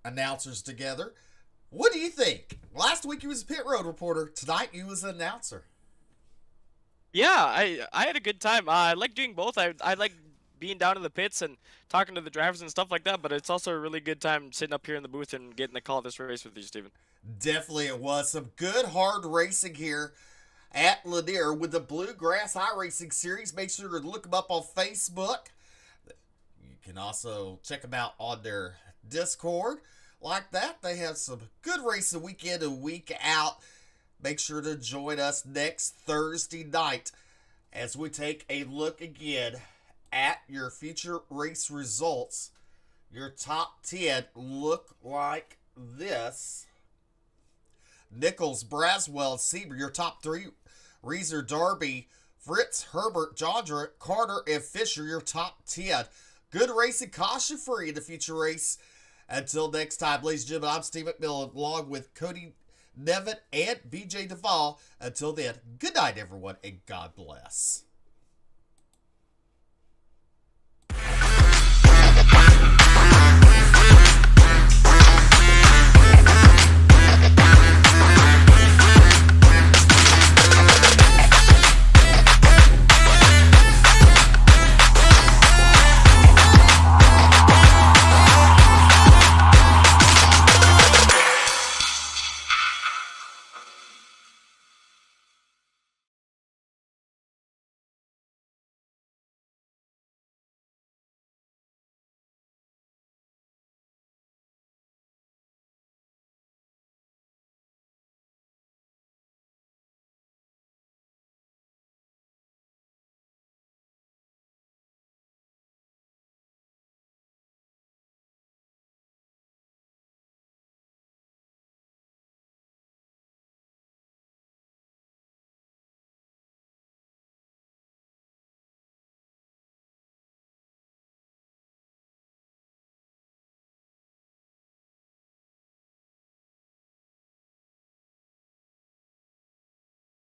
announcers together. What do you think? Last week you was a pit road reporter. Tonight you was an announcer. Yeah, I had a good time. I like doing both. I like being down in the pits and talking to the drivers and stuff like that, but it's also a really good time sitting up here in the booth and getting to call this race with you, Steven. Definitely it was. Some good hard racing here at Lanier with the Bluegrass Iracing Series. Make sure to look them up on Facebook. You can also check them out on their Discord. Like that, they have some good racing week in and week out. Make sure to join us next Thursday night as we take a look again at your future race results. Your top 10 look like this. Nichols, Braswell, Sieber, your top 3. Reeser, Darby, Fritz, Herbert, Jondra, Carter, and Fisher, your top 10. Good racing, caution free in the future race. Until next time, ladies and gentlemen, I'm Steve McMillan, along with Cody Nevin and BJ Duvall. Until then, good night, everyone, and God bless.